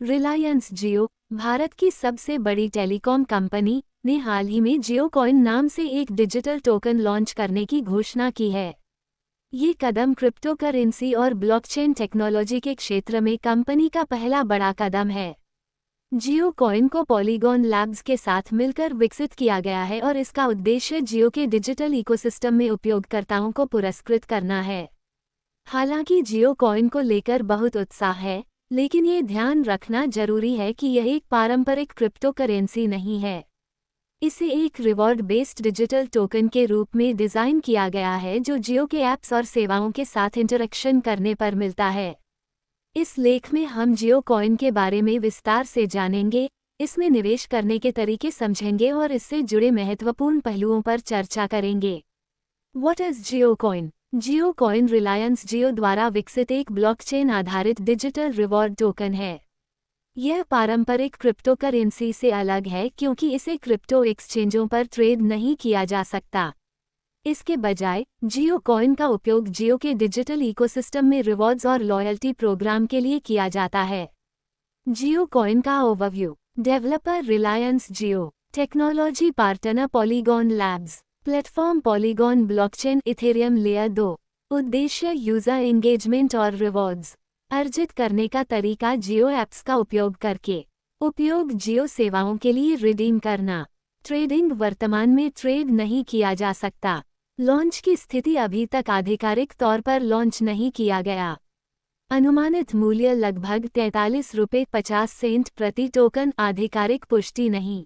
रिलायंस जियो, भारत की सबसे बड़ी टेलीकॉम कंपनी, ने हाल ही में जियो कॉइन नाम से एक डिजिटल टोकन लॉन्च करने की घोषणा की है। ये कदम क्रिप्टो करेंसी और ब्लॉकचेन टेक्नोलॉजी के क्षेत्र में कंपनी का पहला बड़ा कदम है। जियो कॉइन को पॉलीगॉन लैब्स के साथ मिलकर विकसित किया गया है और इसका उद्देश्य जियो के डिजिटल इकोसिस्टम में उपयोगकर्ताओं को पुरस्कृत करना है। हालांकि जियो कॉइन को लेकर बहुत उत्साह है, लेकिन ये ध्यान रखना जरूरी है कि यह एक पारंपरिक क्रिप्टो करेंसी नहीं है। इसे एक रिवॉर्ड बेस्ड डिजिटल टोकन के रूप में डिज़ाइन किया गया है जो जियो के ऐप्स और सेवाओं के साथ इंटरेक्शन करने पर मिलता है। इस लेख में हम जियो कॉइन के बारे में विस्तार से जानेंगे, इसमें निवेश करने के तरीके समझेंगे और इससे जुड़े महत्वपूर्ण पहलुओं पर चर्चा करेंगे। What is Jio coin? Jio coin Reliance Jio द्वारा विकसित एक ब्लॉकचेन आधारित डिजिटल रिवॉर्ड टोकन है। यह पारंपरिक क्रिप्टो करेंसी से अलग है क्योंकि इसे क्रिप्टो एक्सचेंजों पर ट्रेड नहीं किया जा सकता। इसके बजाय जियो कॉइन का उपयोग जियो के डिजिटल इकोसिस्टम में रिवॉर्ड्स और लॉयल्टी प्रोग्राम के लिए किया जाता है। जियो कॉइन का overview. Developer Reliance Jio. Technology partner Polygon Labs. Platform Polygon blockchain Ethereum layer 2। उद्देश्य यूजर एंगेजमेंट और रिवॉर्ड्स अर्जित करने का तरीका जियो ऐप्स का उपयोग करके। उपयोग जियो सेवाओं के लिए रिडीम करना। ट्रेडिंग वर्तमान में ट्रेड नहीं किया जा सकता। लॉन्च की स्थिति अभी तक आधिकारिक तौर पर लॉन्च नहीं किया गया। अनुमानित मूल्य लगभग 43 रुपये 50 सेंट प्रति टोकन। आधिकारिक पुष्टि नहीं।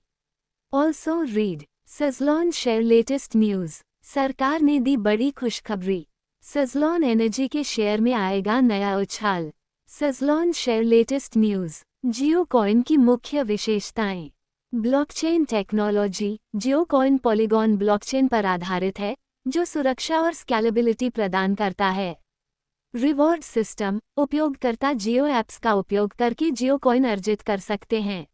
Also read Suzlon share latest news. सरकार ने दी बड़ी खुशखबरी। सजलॉन एनर्जी के शेयर में आएगा नया उछाल। Suzlon share latest news. Jio coin की मुख्य विशेषताएं। Blockchain technology. Jio coin Polygon blockchain पर आधारित है, जो सुरक्षा और स्केलेबिलिटी प्रदान करता है। Reward system. उपयोगकर्ता जियो ऐप्स का उपयोग करके जियो कॉइन अर्जित कर सकते हैं।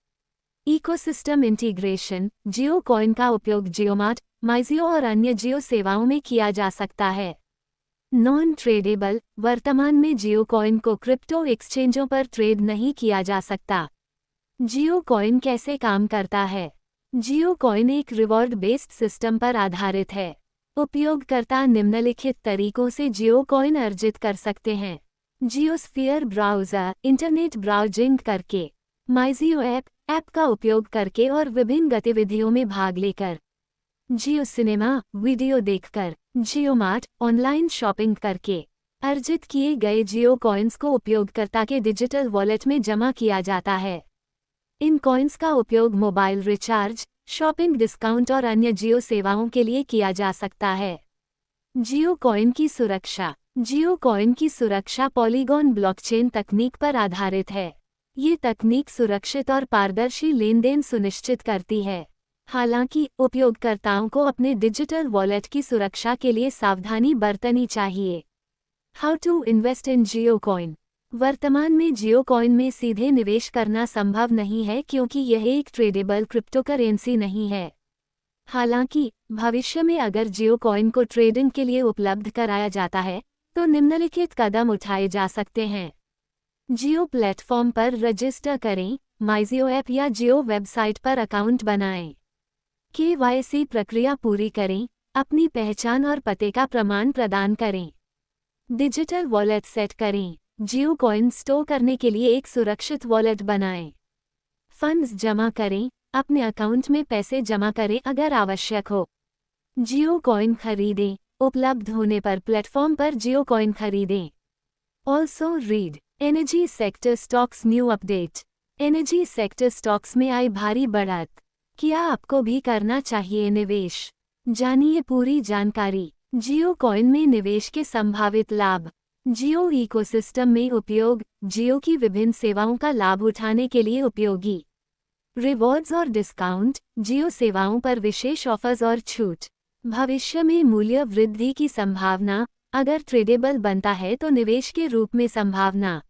Ecosystem integration. जियो कॉइन का उपयोग जियोमार्ट, माइजियो और अन्य जियो सेवाओं में किया जा सकता है। Non tradable. वर्तमान में जियो कॉइन को क्रिप्टो एक्सचेंजों पर ट्रेड नहीं किया जा सकता। जियो कॉइन कैसे काम करता है? जियो कॉइन एक रिवॉर्ड बेस्ड सिस्टम पर आधारित है। उपयोगकर्ता निम्नलिखित तरीकों से जियो कॉइन अर्जित कर सकते हैं। जियोस्फीयर ब्राउज़र, इंटरनेट ब्राउजिंग करके। माइजियो ऐप का उपयोग करके और विभिन्न गतिविधियों में भाग लेकर। जियो सिनेमा, वीडियो देखकर। जियोमार्ट, ऑनलाइन शॉपिंग करके। अर्जित किए गए जियो कॉइन्स को उपयोगकर्ता के डिजिटल वॉलेट में जमा किया जाता है। इन कॉइन्स का उपयोग मोबाइल रिचार्ज, शॉपिंग डिस्काउंट और अन्य जियो सेवाओं के लिए किया जा सकता है। जियो कॉइन की सुरक्षा। जियो कॉइन की सुरक्षा पॉलीगॉन ब्लॉकचेन तकनीक पर आधारित है। ये तकनीक सुरक्षित और पारदर्शी लेनदेन सुनिश्चित करती है। हालांकि उपयोगकर्ताओं को अपने डिजिटल वॉलेट की सुरक्षा के लिए सावधानी बरतनी चाहिए। How to invest in Jio coin. वर्तमान में जियो कॉइन में सीधे निवेश करना संभव नहीं है क्योंकि यह एक ट्रेडेबल क्रिप्टो करेंसी नहीं है। हालांकि भविष्य में अगर जियो कॉइन को ट्रेडिंग के लिए उपलब्ध कराया जाता है, तो निम्नलिखित कदम उठाए जा सकते हैं। जियो प्लेटफॉर्म पर रजिस्टर करें। माइजियो ऐप या जियो वेबसाइट पर अकाउंट बनाएं। KYC प्रक्रिया पूरी करें। अपनी पहचान और पते का प्रमाण प्रदान करें। डिजिटल वॉलेट सेट करें। जियो कॉइन स्टोर करने के लिए एक सुरक्षित वॉलेट बनाएं। फंड्स जमा करें। अपने अकाउंट में पैसे जमा करें अगर आवश्यक हो। जियो कॉइन खरीदें। उपलब्ध होने पर प्लेटफॉर्म पर जियो कॉइन खरीदें। Also read energy sector stocks new update. Energy sector stocks में आई भारी बढ़त। क्या आपको भी करना चाहिए निवेश? जानिए पूरी जानकारी। जियो कॉइन में निवेश के संभावित लाभ। जियो इकोसिस्टम में उपयोग। जियो की विभिन्न सेवाओं का लाभ उठाने के लिए उपयोगी। रिवॉर्ड्स और डिस्काउंट। जियो सेवाओं पर विशेष ऑफर्स और छूट। भविष्य में मूल्य वृद्धि की संभावना। अगर ट्रेडेबल बनता है तो निवेश के रूप में संभावना।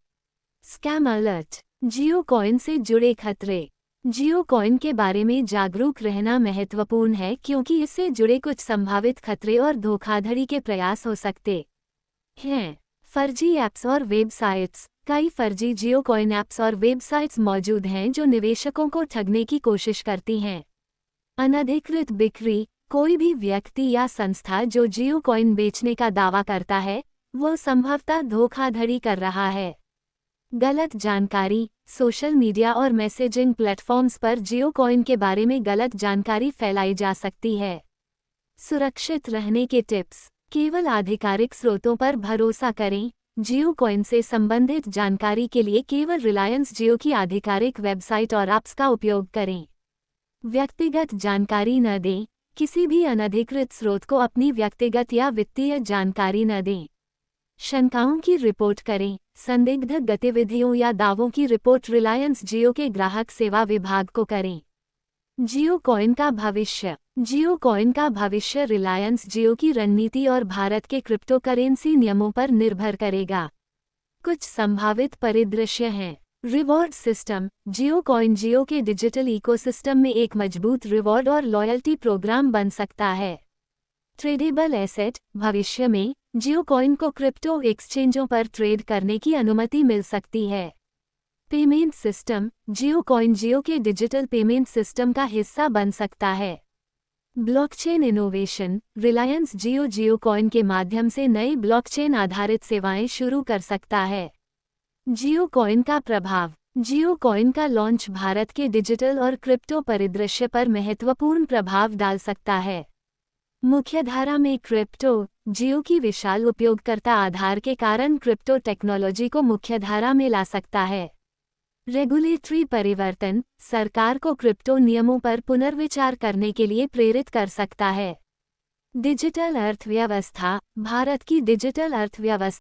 Scam alert. जियो कॉइन से जुड़े खतरे। जियो कॉइन के बारे में जागरूक रहना महत्वपूर्ण है क्योंकि इससे जुड़े कुछ संभावित खतरे और धोखाधड़ी के प्रयास हो सकते हैं। फर्जी ऐप्स और वेबसाइट्स। कई फर्जी जियो कॉइन ऐप्स और वेबसाइट्स मौजूद हैं जो निवेशकों को ठगने की कोशिश करती हैं। अनधिकृत बिक्री। कोई भी व्यक्ति या संस्था जो जियो कॉइन बेचने का दावा करता है, वो संभवतः धोखाधड़ी कर रहा है। गलत जानकारी। सोशल मीडिया और मैसेजिंग प्लेटफॉर्म्स पर जियो कॉइन के बारे में गलत जानकारी फैलाई जा सकती है। सुरक्षित रहने के टिप्स। केवल आधिकारिक स्रोतों पर भरोसा करें। जियो कॉइन से संबंधित जानकारी के लिए केवल रिलायंस जियो की आधिकारिक वेबसाइट और ऐप्स का उपयोग करें। व्यक्तिगत जानकारी न दें। किसी भी अनधिकृत स्रोत को अपनी व्यक्तिगत या वित्तीय जानकारी न दें। शंकाओं की रिपोर्ट करें। संदिग्ध गतिविधियों या दावों की रिपोर्ट रिलायंस जियो के ग्राहक सेवा विभाग को करें। जियो कॉइन का भविष्य। जियो कॉइन का भविष्य रिलायंस जियो की रणनीति और भारत के क्रिप्टोकरेंसी नियमों पर निर्भर करेगा। कुछ संभावित परिदृश्य हैं। Reward system. Jio coin Jio के डिजिटल इकोसिस्टम में एक मजबूत रिवॉर्ड और लॉयल्टी प्रोग्राम बन सकता है। Tradable asset. भविष्य में जियो कॉइन को क्रिप्टो एक्सचेंजों पर ट्रेड करने की अनुमति मिल सकती है। Payment system. Jio coin Jio के डिजिटल पेमेंट सिस्टम का हिस्सा बन सकता है। Blockchain innovation. Reliance Jio Jio coin के माध्यम से नई ब्लॉकचेन आधारित सेवाएं शुरू कर सकता है। जियो कॉइन का प्रभाव। जियो कॉइन का लॉन्च भारत के डिजिटल और क्रिप्टो परिदृश्य पर महत्वपूर्ण प्रभाव डाल सकता है। मुख्यधारा में क्रिप्टो। जियो की विशाल उपयोगकर्ता आधार के कारण क्रिप्टो टेक्नोलॉजी को मुख्यधारा में ला सकता है। रेगुलेटरी परिवर्तन। सरकार को क्रिप्टो नियमों पर पुनर्विचार करने के लिए प्रेरित कर सकता है। डिजिटल अर्थव्यवस्था। भारत की डिजिटल अर्थव्यवस्था